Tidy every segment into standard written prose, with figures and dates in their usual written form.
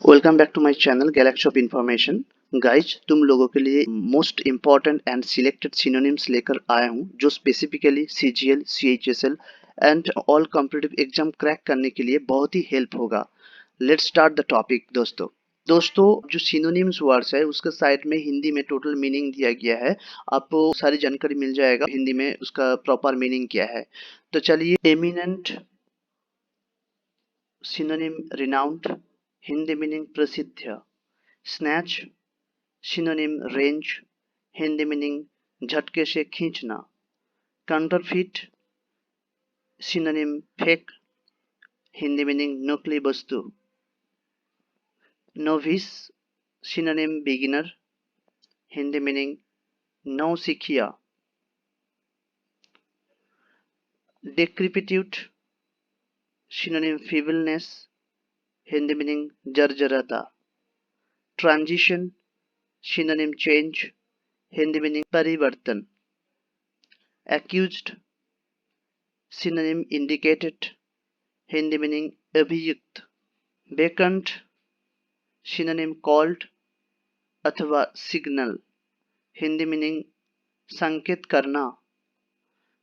Welcome back to my channel galaxy of information. Guys, तुम लोगों के लिए most important and selected synonyms लेकर आया हूं जो specifically CGL, CHSL and all competitive exam crack करने के लिए बहुत ही हेल्प होगा। लेट्स स्टार्ट द टॉपिक दोस्तों। जो सिनोनिम्स वर्ड्स है उसके साइड में हिंदी में टोटल मीनिंग दिया गया है। आपको सारी जानकारी मिल जाएगा हिंदी में उसका प्रॉपर मीनिंग क्या है। तो चलिए, eminent synonym renowned, Hindi meaning प्रसिद्ध। Snatch synonym wrench, Hindi meaning झटके से खींचना। Counterfeit synonym fake, Hindi meaning नकली वस्तु। Novice synonym beginner, Hindi meaning नौसिखिया। Decrepitude synonym feebleness, Hindi meaning जर्जरता। Transition synonym change, Hindi meaning परिवर्तन। Accused synonym indicated, Hindi meaning अभियुक्त। बेकंट सिनोनिम कॉल्ड अथवा सिग्नल, हिंदी मीनिंग संकेत करना।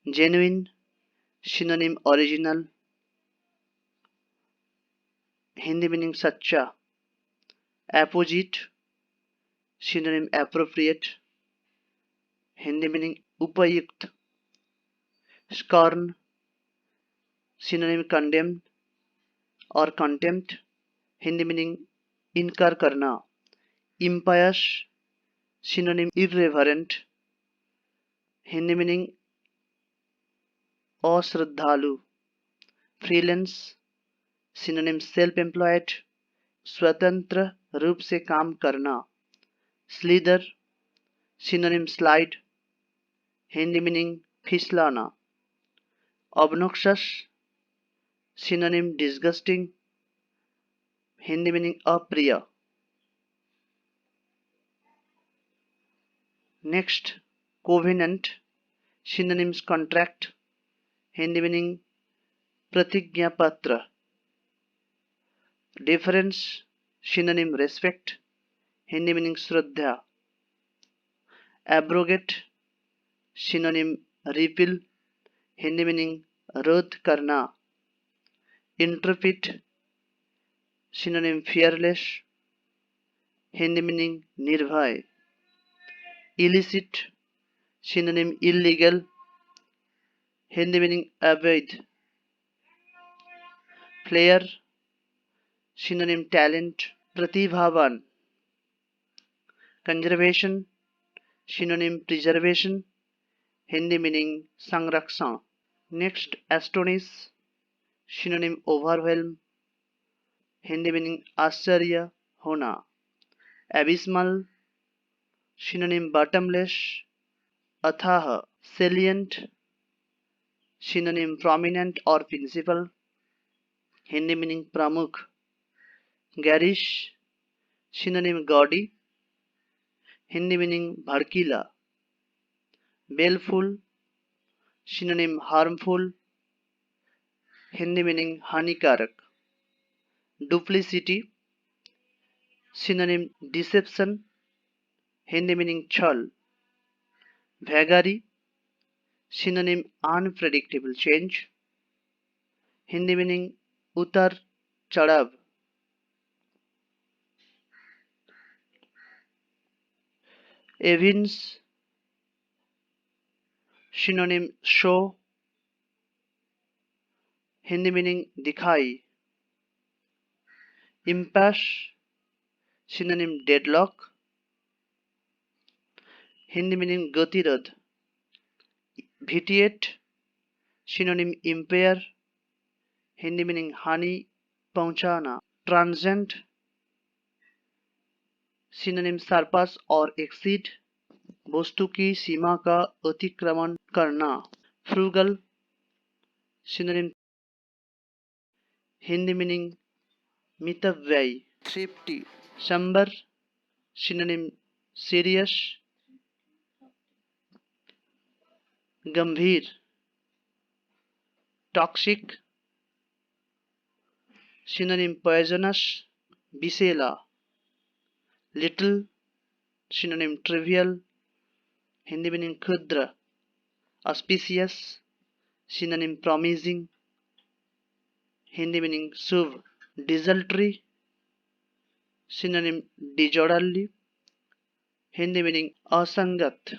Genuine synonym original, Hindi meaning सच्चा। Apposite synonym appropriate, Hindi meaning उपयुक्त। स्कॉर्न सिनोनिम कंडेम और कंटेम्प्ट, हिंदी मीनिंग इनकार करना। Impious synonym irreverent, Hindi meaning अश्रद्धालु। फ्रीलांस सिनोनिम सेल्फ एम्प्लॉयड, स्वतंत्र रूप से काम करना। Slither synonym slide, Hindi meaning फिसलाना। Obnoxious synonym disgusting, Hindi meaning अप्रिय। Next, covenant synonyms contract, Hindi meaning प्रतिज्ञा पत्र। Deference synonym respect, Hindi meaning श्रद्धा। Abrogate synonym repeal, Hindi meaning रद्द करना। Intrepid synonym fearless, Hindi meaning निर्भय। Illicit synonym illegal, Hindi meaning अवैध। फ्लेयर सिनोनिम टैलेंट, प्रतिभावान। Conservation synonym preservation, Hindi meaning संरक्षण। Next, astonish synonym overwhelm, Hindi meaning आश्चर्य होना। एबिस्मल सिनोनिम बॉटमलेस, अथाह। सेलिएंट सिनोनिम प्रोमिनेंट और प्रिंसिपल, हिंदी मीनिंग प्रमुख। Garish synonym gaudy, Hindi meaning भड़कीला। Baleful synonym harmful, Hindi meaning हानिकारक। Duplicity synonym deception, Hindi meaning छल। Vagary synonym unpredictable change, Hindi meaning उतर चढ़ाव। Evince synonym show, Hindi meaning दिखाई। Impasse synonym deadlock, Hindi meaning गतिरोध। Vitiate synonym empire, Hindi meaning हानि पहुंचाना। ट्रांजेंट सिनोनिम सरपास और एक्सीड, वस्तु की सीमा का अतिक्रमण करना। फ्रूगल सिनोनिम, हिंदी मीनिंग मितव्ययी। थ्रिफ्टी। समबर सिनोनिम सीरियस, गंभीर। टॉक्सिक सिनोनिम पॉइजनस, विशेला, little synonym trivial, Hindi meaning क्षुद्र, auspicious synonym promising, Hindi meaning शुभ, desultory synonym disorderly, Hindi meaning असंगत,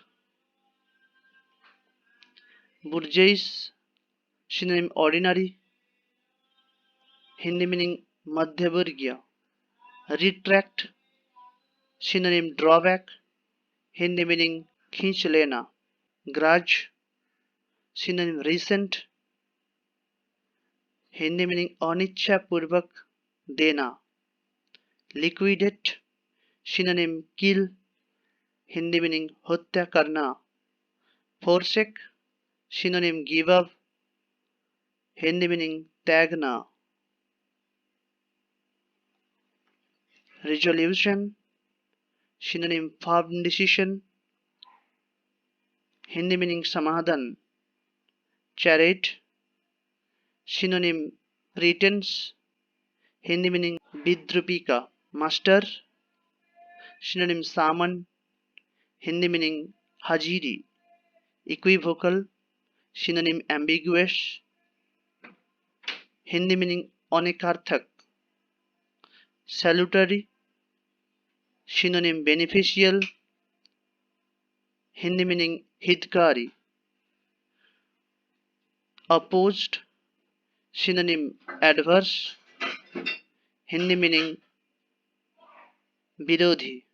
bourgeois synonym ordinary, Hindi meaning मध्यवर्गीय, retract synonym drawback, Hindi meaning खींच लेना, grudge synonym resent, Hindi meaning अनिच्छा पूर्वक देना, liquidate synonym kill, Hindi meaning हत्या करना, forsake synonym give up, Hindi meaning त्यागना, resolution synonym firm decision, Hindi meaning समाधान, chariot synonym pretense, Hindi meaning विद्रूपी का, master synonym summon, Hindi meaning हाजिरी, equivocal synonym ambiguous, Hindi meaning अनेकार्थक, salutary synonym beneficial, Hindi meaning हितकारी, opposed synonym adverse, Hindi meaning विरोधी,